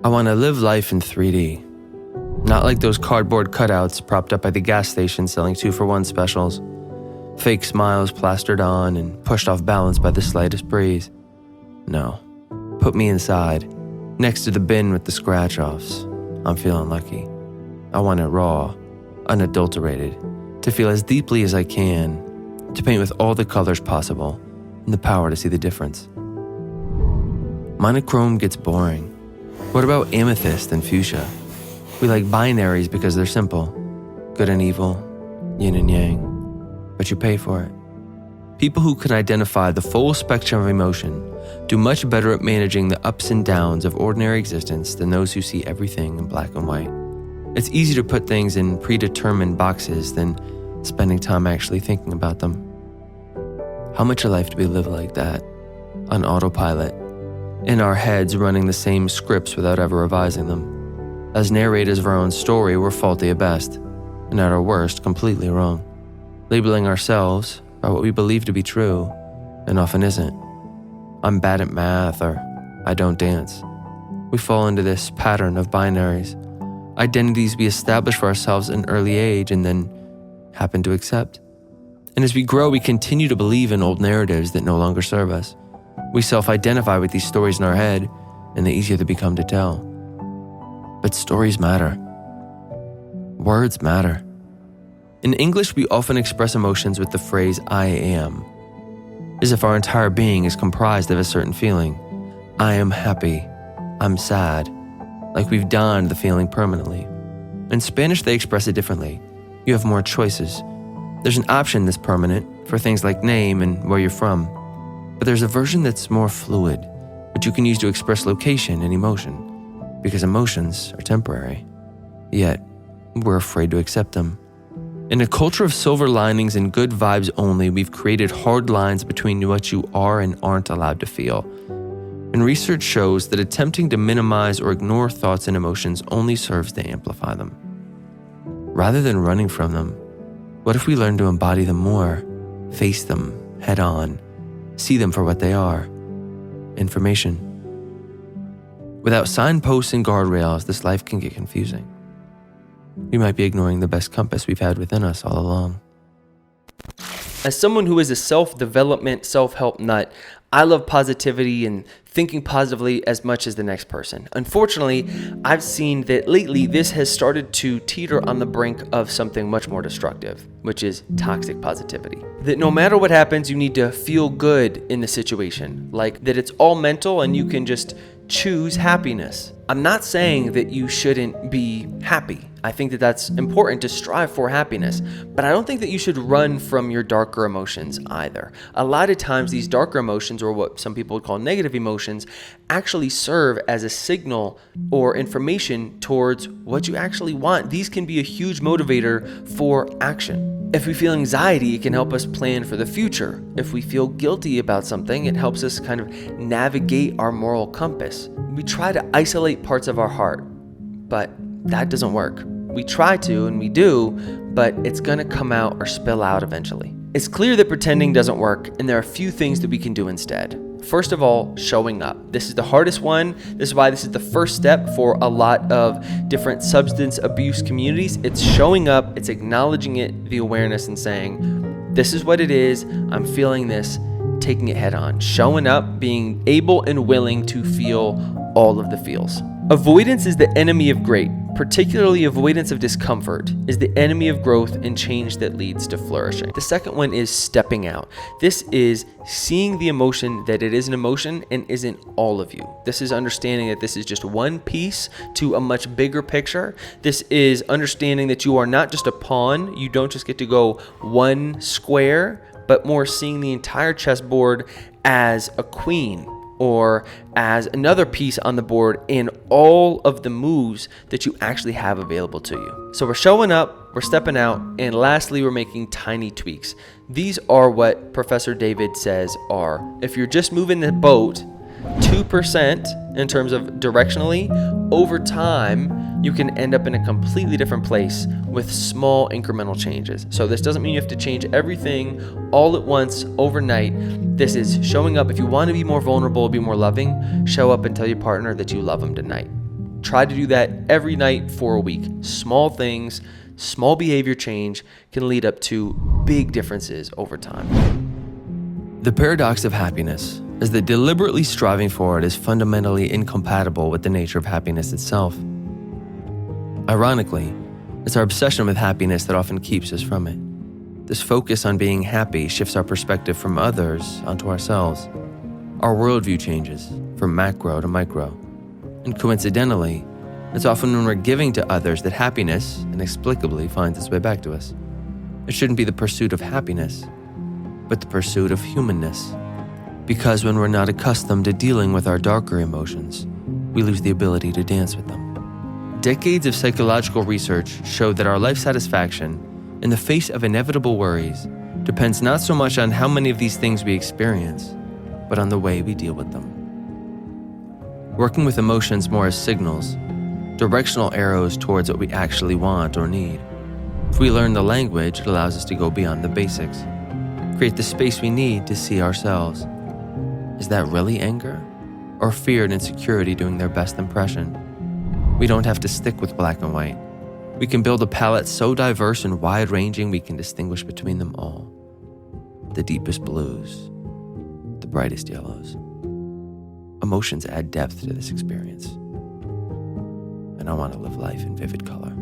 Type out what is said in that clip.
I want to live life in 3D. Not like those cardboard cutouts propped up by the gas station selling 2-for-1 specials. Fake smiles plastered on and pushed off balance by the slightest breeze. No. Put me inside, next to the bin with the scratch-offs. I'm feeling lucky. I want it raw, unadulterated, to feel as deeply as I can, to paint with all the colors possible, and the power to see the difference. Monochrome gets boring. What about amethyst and fuchsia? We like binaries because they're simple. Good and evil, yin and yang. But you pay for it. People who can identify the full spectrum of emotion do much better at managing the ups and downs of ordinary existence than those who see everything in black and white. It's easy to put things in predetermined boxes than spending time actually thinking about them. How much of life do we live like that? On autopilot, in our heads running the same scripts without ever revising them. As narrators of our own story, we're faulty at best, and at our worst, completely wrong. Labeling ourselves by what we believe to be true, and often isn't. I'm bad at math, or I don't dance. We fall into this pattern of binaries, identities we establish for ourselves at an early age and then happen to accept. And as we grow, we continue to believe in old narratives that no longer serve us. We self-identify with these stories in our head, and the easier they become to tell. But stories matter. Words matter. In English, we often express emotions with the phrase, I am, as if our entire being is comprised of a certain feeling. I am happy. I'm sad. Like we've donned the feeling permanently. In Spanish, they express it differently. You have more choices. There's an option that's permanent for things like name and where you're from. But there's a version that's more fluid, which you can use to express location and emotion, because emotions are temporary. Yet, we're afraid to accept them. In a culture of silver linings and good vibes only, we've created hard lines between what you are and aren't allowed to feel. And research shows that attempting to minimize or ignore thoughts and emotions only serves to amplify them. Rather than running from them, what if we learn to embody them more, face them head on, see them for what they are? Information. Without signposts and guardrails, this life can get confusing. We might be ignoring the best compass we've had within us all along. As someone who is a self-development, self-help nut, I love positivity and thinking positively as much as the next person. Unfortunately, I've seen that lately this has started to teeter on the brink of something much more destructive, which is toxic positivity. That no matter what happens, you need to feel good in the situation, like that it's all mental and you can just choose happiness. I'm not saying that you shouldn't be happy. I think that that's important to strive for happiness, but I don't think that you should run from your darker emotions either. A lot of times these darker emotions, or what some people would call negative emotions, actually serve as a signal or information towards what you actually want. These can be a huge motivator for action. If we feel anxiety, it can help us plan for the future. If we feel guilty about something, it helps us kind of navigate our moral compass. We try to isolate parts of our heart, but that doesn't work. We try to, and we do, but it's gonna come out or spill out eventually. It's clear that pretending doesn't work, and there are a few things that we can do instead. First of all, showing up. This is the hardest one. This is why this is the first step for a lot of different substance abuse communities. It's showing up, it's acknowledging it, the awareness, and saying, this is what it is, I'm feeling this, taking it head on. Showing up, being able and willing to feel all of the feels. Avoidance is the enemy of great. Particularly avoidance of discomfort is the enemy of growth and change that leads to flourishing. The second one is stepping out. This is seeing the emotion that it is an emotion and isn't all of you. This is understanding that this is just one piece to a much bigger picture. This is understanding that you are not just a pawn. You don't just get to go one square, but more seeing the entire chessboard as a queen, or as another piece on the board in all of the moves that you actually have available to you. So we're showing up, we're stepping out, and lastly, we're making tiny tweaks. These are what Professor David says are, if you're just moving the boat 2% in terms of directionally, over time, you can end up in a completely different place with small incremental changes. So this doesn't mean you have to change everything all at once overnight. This is showing up. If you want to be more vulnerable, be more loving, show up and tell your partner that you love them tonight. Try to do that every night for a week. Small things, small behavior change can lead up to big differences over time. The paradox of happiness is that deliberately striving for it is fundamentally incompatible with the nature of happiness itself. Ironically, it's our obsession with happiness that often keeps us from it. This focus on being happy shifts our perspective from others onto ourselves. Our worldview changes from macro to micro. And coincidentally, it's often when we're giving to others that happiness inexplicably finds its way back to us. It shouldn't be the pursuit of happiness, but the pursuit of humanness. Because when we're not accustomed to dealing with our darker emotions, we lose the ability to dance with them. Decades of psychological research show that our life satisfaction, in the face of inevitable worries, depends not so much on how many of these things we experience, but on the way we deal with them. Working with emotions more as signals, directional arrows towards what we actually want or need. If we learn the language, it allows us to go beyond the basics, create the space we need to see ourselves. Is that really anger? Or fear and insecurity doing their best impression? We don't have to stick with black and white. We can build a palette so diverse and wide-ranging we can distinguish between them all. The deepest blues, the brightest yellows. Emotions add depth to this experience. And I want to live life in vivid color.